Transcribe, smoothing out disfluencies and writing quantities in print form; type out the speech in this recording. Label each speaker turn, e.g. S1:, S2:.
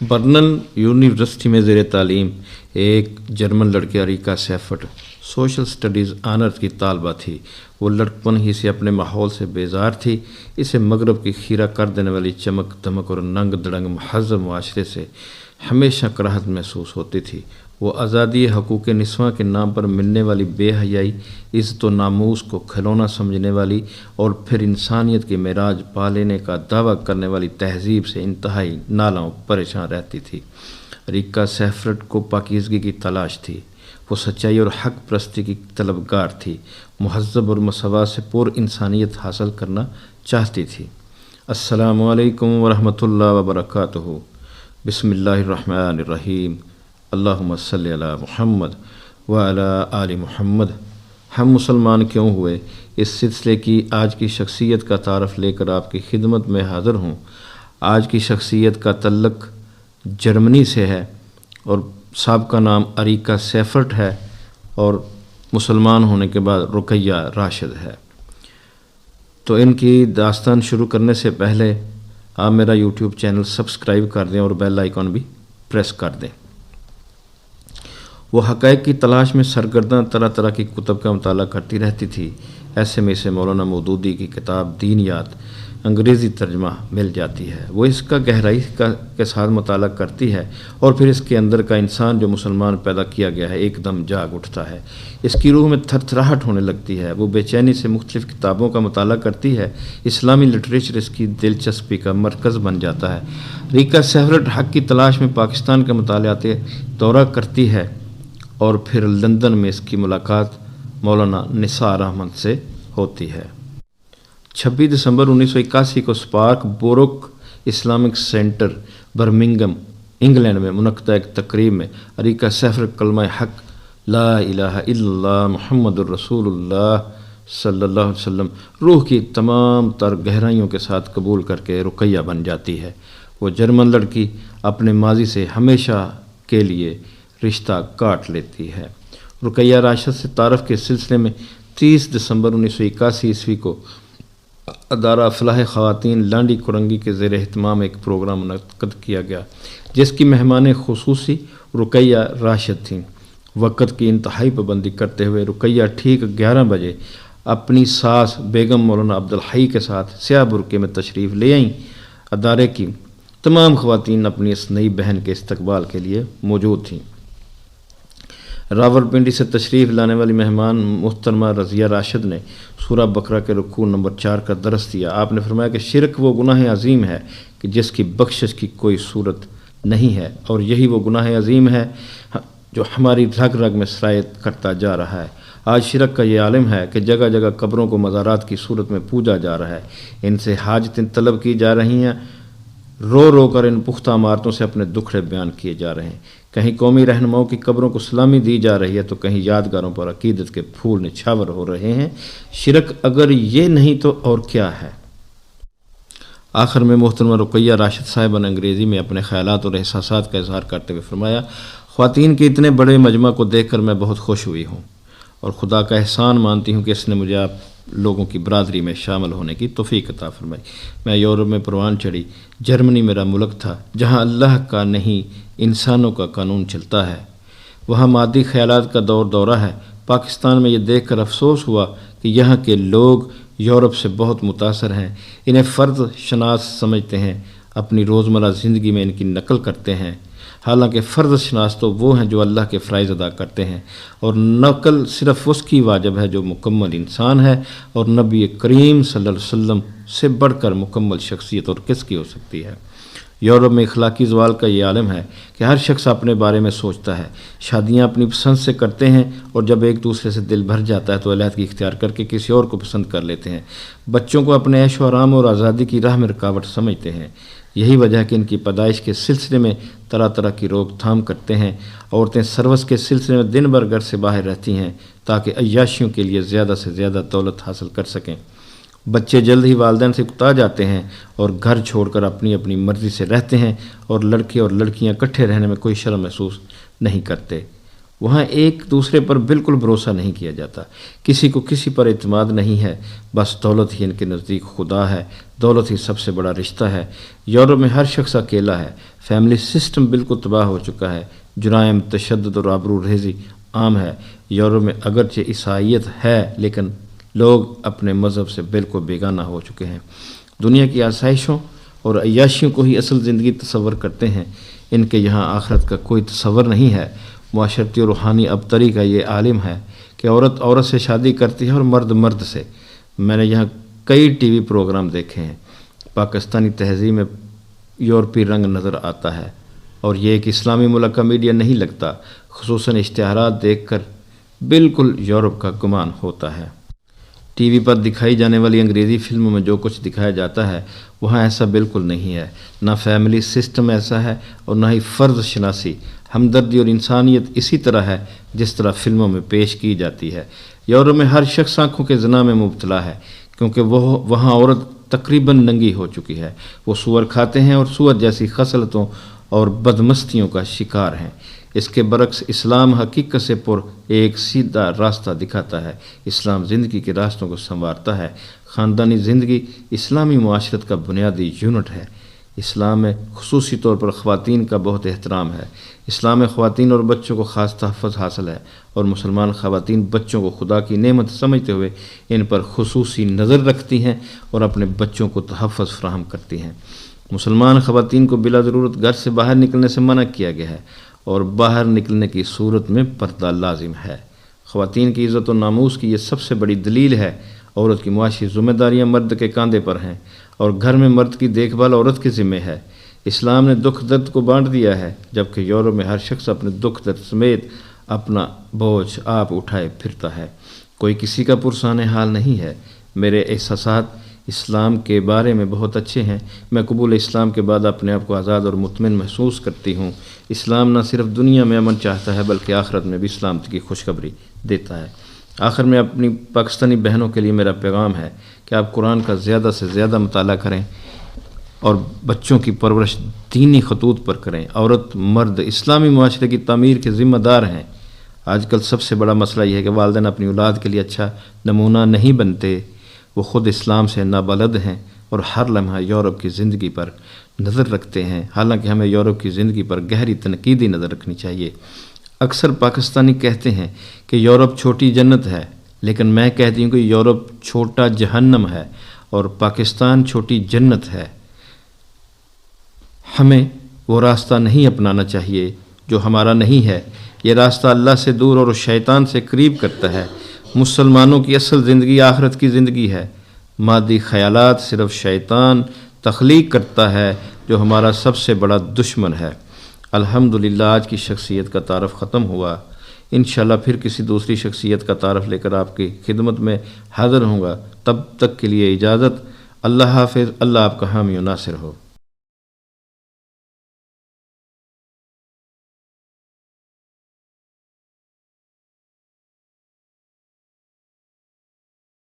S1: Burner university میں زیر تعلیم ایک جرمن لڑکی Areeka Seifert social studies honours کی طالبہ تھی۔ وہ لڑکپن ہی سے اپنے ماحول سے بیزار تھی۔ اسے مغرب کی خیرہ کر دینے والی چمک دمک اور ننگ دڑنگ مہذب معاشرے سے ہمیشہ کراہت محسوس ہوتی تھی۔ وہ آزادی حقوق نسواں کے نام پر ملنے والی بے حیائی، عزت و ناموس کو کھلونا سمجھنے والی اور پھر انسانیت کے معراج پا لینے کا دعویٰ کرنے والی تہذیب سے انتہائی نالاں پریشان رہتی تھی۔ اریکا سیفرٹ کو پاکیزگی کی تلاش تھی۔ وہ سچائی اور حق پرستی کی طلبگار تھی۔ مہذب اور مساوات سے پر انسانیت حاصل کرنا چاہتی تھی۔ السلام علیکم ورحمۃ اللہ وبرکاتہ۔ بسم اللہ الرحمن الرحیم۔ اللہم صلی علی محمد وعلی آل محمد۔ ہم مسلمان کیوں ہوئے، اس سلسلے کی آج کی شخصیت کا تعارف لے کر آپ کی خدمت میں حاضر ہوں۔ آج کی شخصیت کا تعلق جرمنی سے ہے اور سابقہ نام اریکا سیفرٹ ہے اور مسلمان ہونے کے بعد رقیہ راشد ہے۔ تو ان کی داستان شروع کرنے سے پہلے آپ میرا یوٹیوب چینل سبسکرائب کر دیں اور بیل آئیکن بھی پریس کر دیں۔ وہ حقائق کی تلاش میں سرگرداں طرح طرح کی کتب کا مطالعہ کرتی رہتی تھی۔ ایسے میں اسے مولانا مودودی کی کتاب دینیات انگریزی ترجمہ مل جاتی ہے۔ وہ اس کا گہرائی کے ساتھ مطالعہ کرتی ہے اور پھر اس کے اندر کا انسان جو مسلمان پیدا کیا گیا ہے ایک دم جاگ اٹھتا ہے۔ اس کی روح میں تھر تھراہٹ ہونے لگتی ہے۔ وہ بے چینی سے مختلف کتابوں کا مطالعہ کرتی ہے۔ اسلامی لٹریچر اس کی دلچسپی کا مرکز بن جاتا ہے۔ اریکا سیفرٹ حق کی تلاش میں پاکستان کا مطالعاتی دورہ کرتی ہے اور پھر لندن میں اس کی ملاقات مولانا نثار احمد سے ہوتی ہے۔ 26 دسمبر 1981 کو Sparkbrook Islamic centre Birmingham England میں منعقدہ ایک تقریب میں اریکا سیفرٹ کلمہ حق لا الہ الا اللہ محمد الرسول اللہ صلی اللہ علیہ وسلم روح کی تمام تر گہرائیوں کے ساتھ قبول کر کے رقیہ بن جاتی ہے۔ وہ جرمن لڑکی اپنے ماضی سے ہمیشہ کے لیے رشتہ کاٹ لیتی ہے۔ رقیہ راشد سے تعارف کے سلسلے میں 30 دسمبر 1981 عیسوی کو ادارہ فلاح خواتین لانڈی کرنگی کے زیر اہتمام ایک پروگرام منعقد کیا گیا جس کی مہمان خصوصی رقیہ راشد تھیں۔ وقت کی انتہائی پابندی کرتے ہوئے رقیہ ٹھیک 11 بجے اپنی ساس بیگم مولانا عبدالحی کے ساتھ سیاہ برقعے میں تشریف لے آئیں۔ ادارے کی تمام خواتین اپنی اس نئی بہن کے استقبال کے لیے موجود تھیں۔ راولپنڈی سے تشریف لانے والی مہمان محترمہ رضیہ راشد نے سورہ بقرہ کے رکوع نمبر 4 کا درس دیا۔ آپ نے فرمایا کہ شرک وہ گناہ عظیم ہے کہ جس کی بخشش کی کوئی صورت نہیں ہے، اور یہی وہ گناہ عظیم ہے جو ہماری رگ رگ میں سرایت کرتا جا رہا ہے۔ آج شرک کا یہ عالم ہے کہ جگہ جگہ قبروں کو مزارات کی صورت میں پوجا جا رہا ہے، ان سے حاجتیں طلب کی جا رہی ہیں، رو رو کر ان پختہ عمارتوں سے اپنے دکھڑے بیان کیے جا رہے ہیں۔ کہیں قومی رہنماؤں کی قبروں کو سلامی دی جا رہی ہے تو کہیں یادگاروں پر عقیدت کے پھول نچھاور ہو رہے ہیں۔ شرک اگر یہ نہیں تو اور کیا ہے؟ آخر میں محترمہ رقیہ راشد صاحبہ نے انگریزی میں اپنے خیالات اور احساسات کا اظہار کرتے ہوئے فرمایا، خواتین کے اتنے بڑے مجمع کو دیکھ کر میں بہت خوش ہوئی ہوں اور خدا کا احسان مانتی ہوں کہ اس نے مجھے آپ لوگوں کی برادری میں شامل ہونے کی توفیق عطا فرمائی۔ میں یورپ میں پروان چڑھی۔ جرمنی میرا ملک تھا جہاں اللہ کا نہیں انسانوں کا قانون چلتا ہے۔ وہاں مادی خیالات کا دور دورہ ہے۔ پاکستان میں یہ دیکھ کر افسوس ہوا کہ یہاں کے لوگ یورپ سے بہت متاثر ہیں، انہیں فرد شناس سمجھتے ہیں، اپنی روزمرہ زندگی میں ان کی نقل کرتے ہیں، حالانکہ فرد شناس تو وہ ہیں جو اللہ کے فرائض ادا کرتے ہیں، اور نقل صرف اس کی واجب ہے جو مکمل انسان ہے، اور نبی کریم صلی اللہ علیہ وسلم سے بڑھ کر مکمل شخصیت اور کس کی ہو سکتی ہے۔ یورپ میں اخلاقی زوال کا یہ عالم ہے کہ ہر شخص اپنے بارے میں سوچتا ہے، شادیاں اپنی پسند سے کرتے ہیں اور جب ایک دوسرے سے دل بھر جاتا ہے تو علیحدگی اختیار کر کے کسی اور کو پسند کر لیتے ہیں، بچوں کو اپنے عیش و آرام اور آزادی کی راہ میں رکاوٹ سمجھتے ہیں۔ یہی وجہ ہے کہ ان کی پیدائش کے سلسلے میں طرح طرح کی روک تھام کرتے ہیں۔ عورتیں سروس کے سلسلے میں دن بھر گھر سے باہر رہتی ہیں تاکہ عیاشیوں کے لیے زیادہ سے زیادہ دولت حاصل کر سکیں۔ بچے جلد ہی والدین سے اکتا جاتے ہیں اور گھر چھوڑ کر اپنی اپنی مرضی سے رہتے ہیں، اور لڑکے اور لڑکیاں اکٹھے رہنے میں کوئی شرم محسوس نہیں کرتے۔ وہاں ایک دوسرے پر بالکل بھروسہ نہیں کیا جاتا، کسی کو کسی پر اعتماد نہیں ہے، بس دولت ہی ان کے نزدیک خدا ہے، دولت ہی سب سے بڑا رشتہ ہے۔ یورپ میں ہر شخص اکیلا ہے، فیملی سسٹم بالکل تباہ ہو چکا ہے، جرائم، تشدد اور آبرو ریزی عام ہے۔ یورپ میں اگرچہ عیسائیت ہے لیکن لوگ اپنے مذہب سے بالکل بیگانہ ہو چکے ہیں، دنیا کی آسائشوں اور عیاشیوں کو ہی اصل زندگی تصور کرتے ہیں، ان کے یہاں آخرت کا کوئی تصور نہیں ہے۔ معاشرتی اور روحانی ابتری کا یہ عالم ہے کہ عورت عورت سے شادی کرتی ہے اور مرد مرد سے۔ میں نے یہاں کئی ٹی وی پروگرام دیکھے ہیں، پاکستانی تہذیب میں یورپی رنگ نظر آتا ہے، اور یہ ایک اسلامی ملک کا میڈیا نہیں لگتا، خصوصاً اشتہارات دیکھ کر بالکل یورپ کا گمان ہوتا ہے۔ ٹی وی پر دکھائی جانے والی انگریزی فلموں میں جو کچھ دکھایا جاتا ہے وہاں ایسا بالکل نہیں ہے، نہ فیملی سسٹم ایسا ہے اور نہ ہی فرد شناسی، ہمدردی اور انسانیت اسی طرح ہے جس طرح فلموں میں پیش کی جاتی ہے۔ یورپ میں ہر شخص آنکھوں کے زنا میں مبتلا ہے، کیونکہ وہاں عورت تقریباً ننگی ہو چکی ہے، وہ سور کھاتے ہیں اور سور جیسی خصلتوں اور بدمستیوں کا شکار ہیں۔ اس کے برعکس اسلام حقیقت سے پر ایک سیدھا راستہ دکھاتا ہے، اسلام زندگی کے راستوں کو سنوارتا ہے۔ خاندانی زندگی اسلامی معاشرت کا بنیادی یونٹ ہے۔ اسلام میں خصوصی طور پر خواتین کا بہت احترام ہے، اسلام میں خواتین اور بچوں کو خاص تحفظ حاصل ہے، اور مسلمان خواتین بچوں کو خدا کی نعمت سمجھتے ہوئے ان پر خصوصی نظر رکھتی ہیں اور اپنے بچوں کو تحفظ فراہم کرتی ہیں۔ مسلمان خواتین کو بلا ضرورت گھر سے باہر نکلنے سے منع کیا گیا ہے، اور باہر نکلنے کی صورت میں پردہ لازم ہے۔ خواتین کی عزت و ناموس کی یہ سب سے بڑی دلیل ہے۔ عورت کی معاشی ذمہ داریاں مرد کے کاندھے پر ہیں، اور گھر میں مرد کی دیکھ بھال عورت کے ذمہ ہے۔ اسلام نے دکھ درد کو بانٹ دیا ہے، جبکہ یورپ میں ہر شخص اپنے دکھ درد سمیت اپنا بوجھ آپ اٹھائے پھرتا ہے، کوئی کسی کا پرسان حال نہیں ہے۔ میرے احساسات اسلام کے بارے میں بہت اچھے ہیں، میں قبول اسلام کے بعد اپنے آپ کو آزاد اور مطمئن محسوس کرتی ہوں۔ اسلام نہ صرف دنیا میں امن چاہتا ہے بلکہ آخرت میں بھی سلامتی کی خوشخبری دیتا ہے۔ آخر میں اپنی پاکستانی بہنوں کے لیے میرا پیغام ہے کہ آپ قرآن کا زیادہ سے زیادہ مطالعہ کریں اور بچوں کی پرورش دینی خطوط پر کریں۔ عورت مرد اسلامی معاشرے کی تعمیر کے ذمہ دار ہیں۔ آج کل سب سے بڑا مسئلہ یہ ہے کہ والدین اپنی اولاد کے لیے اچھا نمونہ نہیں بنتے، وہ خود اسلام سے نابلد ہیں اور ہر لمحہ یورپ کی زندگی پر نظر رکھتے ہیں، حالانکہ ہمیں یورپ کی زندگی پر گہری تنقیدی نظر رکھنی چاہیے۔ اکثر پاکستانی کہتے ہیں کہ یورپ چھوٹی جنت ہے، لیکن میں کہتی ہوں کہ یورپ چھوٹا جہنم ہے اور پاکستان چھوٹی جنت ہے۔ ہمیں وہ راستہ نہیں اپنانا چاہیے جو ہمارا نہیں ہے، یہ راستہ اللہ سے دور اور شیطان سے قریب کرتا ہے۔ مسلمانوں کی اصل زندگی آخرت کی زندگی ہے، مادی خیالات صرف شیطان تخلیق کرتا ہے جو ہمارا سب سے بڑا دشمن ہے۔ الحمدللہ آج کی شخصیت کا تعارف ختم ہوا، انشاءاللہ پھر کسی دوسری شخصیت کا تعارف لے کر آپ کی خدمت میں حاضر ہوں گا، تب تک کے لیے اجازت۔ اللہ حافظ، اللہ آپ کا حامی و ناصر ہو۔